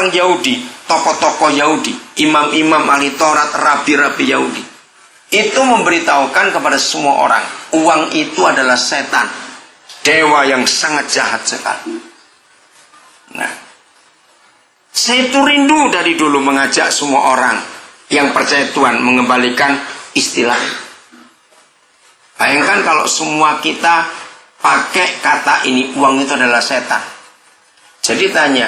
orang-orang Yahudi, tokoh-tokoh Yahudi, imam-imam ahli Taurat, rabi-rabi Yahudi, itu memberitahukan kepada semua orang, uang itu adalah setan, dewa yang sangat jahat sekali. Nah, saya itu rindu dari dulu mengajak semua orang yang percaya Tuhan mengembalikan istilah. Bayangkan kalau semua kita pakai kata ini, uang itu adalah setan. Jadi tanya,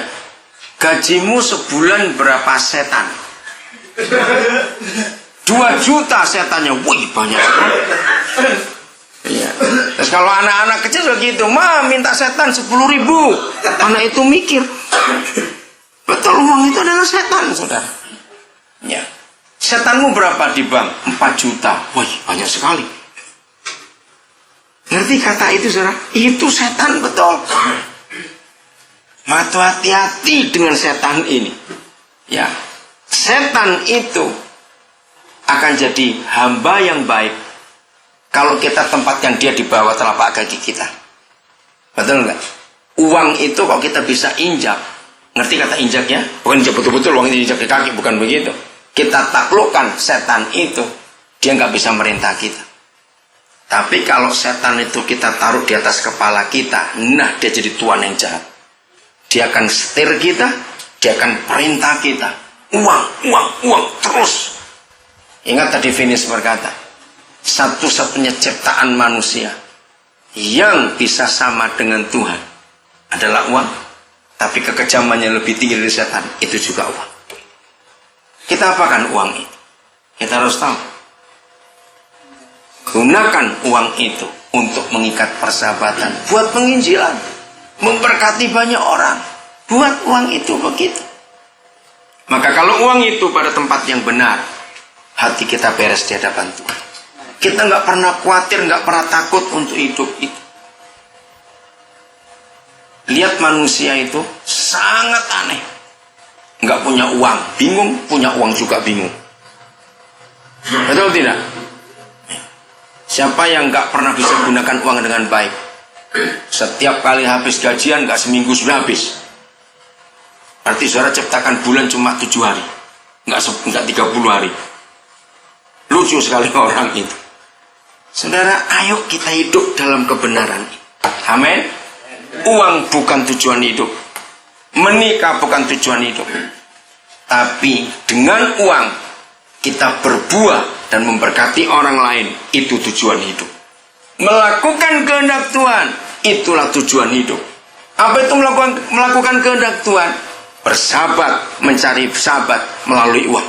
gajimu sebulan berapa setan? 2 juta setannya, wih banyak. Iya. Terus kalau anak-anak kecil begitu, ma minta setan 10.000, anak itu mikir, betul uang itu adalah setan, saudara. Ya. Setanmu berapa di bank? 4 juta, wih banyak sekali. Ngerti kata itu, saudara? Itu setan, betul. Maka hati-hati dengan setan ini. Ya, setan itu akan jadi hamba yang baik kalau kita tempatkan dia di bawah telapak kaki kita. Betul nggak? Uang itu kalau kita bisa injak, ngerti kata injaknya? Bukan injak betul-betul uang ini injak di kaki, bukan begitu. Kita taklukkan setan itu, dia nggak bisa merintah kita. Tapi kalau setan itu kita taruh di atas kepala kita, nah dia jadi tuan yang jahat. Dia akan setir kita, dia akan perintah kita. Uang, terus. Ingat tadi Finis berkata, satu-satunya ciptaan manusia yang bisa sama dengan Tuhan adalah uang. Tapi kekejamannya lebih tinggi dari setan, itu juga uang. Kita apakan uang itu? Kita harus tahu. Gunakan uang itu untuk mengikat persahabatan, buat penginjilan, memberkati banyak orang. Buat uang itu begitu. Maka kalau uang itu pada tempat yang benar, hati kita beres di hadapan Tuhan. Kita nggak pernah khawatir, nggak pernah takut untuk hidup itu. Lihat manusia itu sangat aneh. Nggak punya uang, bingung, punya uang juga bingung. Betul tidak? Siapa yang nggak pernah bisa gunakan uang dengan baik? Setiap kali habis gajian, nggak seminggu sudah habis. Arti saudara ciptakan bulan cuma 7 hari, nggak 30 hari. Lucu sekali orang itu. Saudara, ayo kita hidup dalam kebenaran. Amin. Uang bukan tujuan hidup, menikah bukan tujuan hidup. Tapi dengan uang kita berbuah dan memberkati orang lain, itu tujuan hidup. Melakukan kehendak Tuhan, itulah tujuan hidup. Apa itu melakukan kehendak Tuhan? Bersahabat, mencari sahabat melalui uang.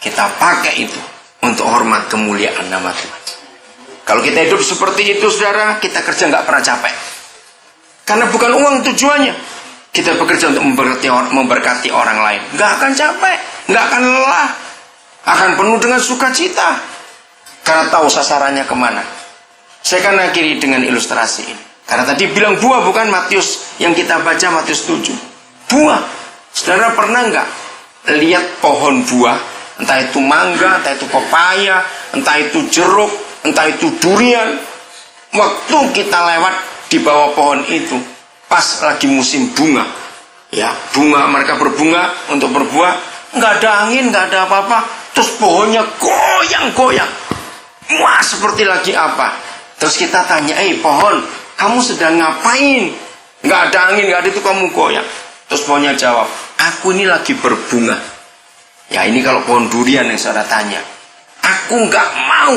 Kita pakai itu untuk hormat kemuliaan nama Tuhan. Kalau kita hidup seperti itu, saudara, kita kerja nggak pernah capek. Karena bukan uang tujuannya. Kita bekerja untuk memberkati orang lain. Nggak akan capek, nggak akan lelah, akan penuh dengan sukacita. Karena tahu sasarannya kemana. Saya akan akhiri dengan ilustrasi ini. Karena tadi bilang buah, bukan Matius yang kita baca Matius 7. Buah. Saudara pernah nggak lihat pohon buah? Entah itu mangga, entah itu pepaya, entah itu jeruk, entah itu durian. Waktu kita lewat di bawah pohon itu, pas lagi musim bunga, ya bunga, mereka berbunga untuk berbuah, nggak ada angin, nggak ada apa-apa, terus pohonnya goyang-goyang, wah seperti lagi apa? Terus kita tanya, pohon, kamu sedang ngapain? Nggak ada angin, nggak ada itu kamu goyang. Terus pohonnya jawab, aku ini lagi berbunga. Ya ini kalau pohon durian yang saudara tanya, aku nggak mau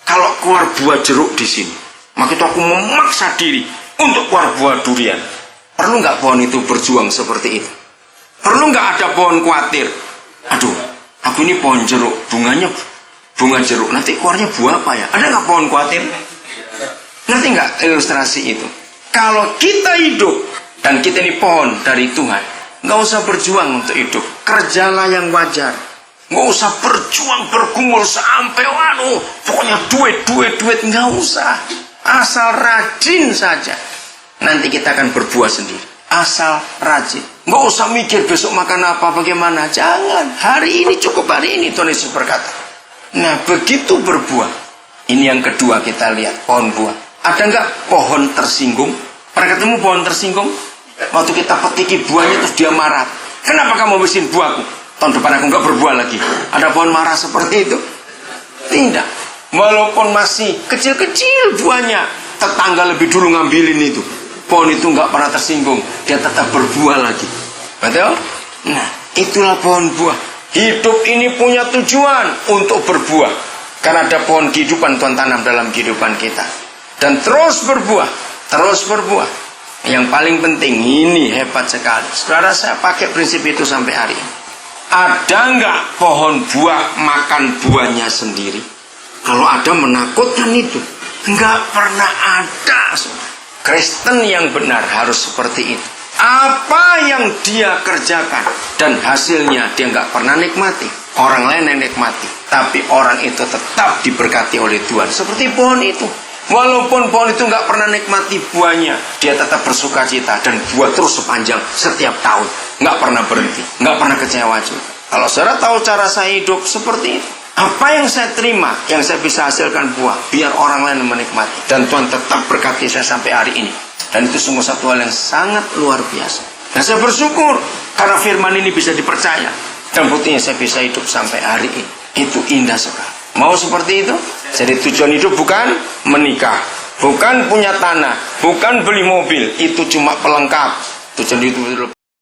kalau keluar buah jeruk di sini. Maka itu aku memaksa diri untuk keluar buah durian. Perlu nggak pohon itu berjuang seperti itu? Perlu nggak ada pohon khawatir? Aduh, aku ini pohon jeruk, bunganya bunga jeruk, nanti keluarnya buah apa ya? Ada nggak pohon khawatir? Ngerti nggak ilustrasi itu? Kalau kita hidup dan kita ini pohon dari Tuhan, nggak usah berjuang untuk hidup, kerjalah yang wajar. Nggak usah berjuang bergumul sampai waduh, pokoknya duit, nggak usah. Asal rajin saja, nanti kita akan berbuah sendiri. Asal rajin, nggak usah mikir besok makan apa, bagaimana. Jangan, hari ini cukup, hari ini Tuhan Yesus berkata. Nah begitu berbuah. Ini yang kedua kita lihat, pohon buah. Ada nggak pohon tersinggung? Pernah ketemu pohon tersinggung? Waktu kita petiki buahnya terus dia marah. Kenapa kamu habisin buahku? Tahun depan aku nggak berbuah lagi. Ada pohon marah seperti itu? Tidak. Walaupun masih kecil-kecil buahnya, tetangga lebih dulu ngambilin itu. Pohon itu nggak pernah tersinggung, dia tetap berbuah lagi. Betul? Nah, itulah pohon buah. Hidup ini punya tujuan untuk berbuah. Karena ada pohon kehidupan Tuhan tanam dalam kehidupan kita. Dan terus berbuah, terus berbuah. Yang paling penting, ini hebat sekali. Saudara, saya pakai prinsip itu sampai hari ini. Ada nggak pohon buah makan buahnya sendiri? Kalau ada, menakutkan itu. Nggak pernah ada. Kristen yang benar harus seperti itu. Apa yang dia kerjakan dan hasilnya dia nggak pernah nikmati, orang lain yang nikmati, tapi orang itu tetap diberkati oleh Tuhan. Seperti pohon itu, walaupun pohon itu nggak pernah nikmati buahnya, dia tetap bersuka cita dan buah terus sepanjang setiap tahun, nggak pernah berhenti, nggak pernah kecewa juga. Kalau saudara tahu cara saya hidup seperti itu, apa yang saya terima, yang saya bisa hasilkan buah, biar orang lain menikmati, dan Tuhan tetap berkati saya sampai hari ini. Dan itu sungguh satu hal yang sangat luar biasa. Dan saya bersyukur karena firman ini bisa dipercaya. Dan buktinya saya bisa hidup sampai hari ini. Itu indah sekali. Mau seperti itu? Jadi tujuan hidup bukan menikah, bukan punya tanah, bukan beli mobil. Itu cuma pelengkap. Tujuan hidup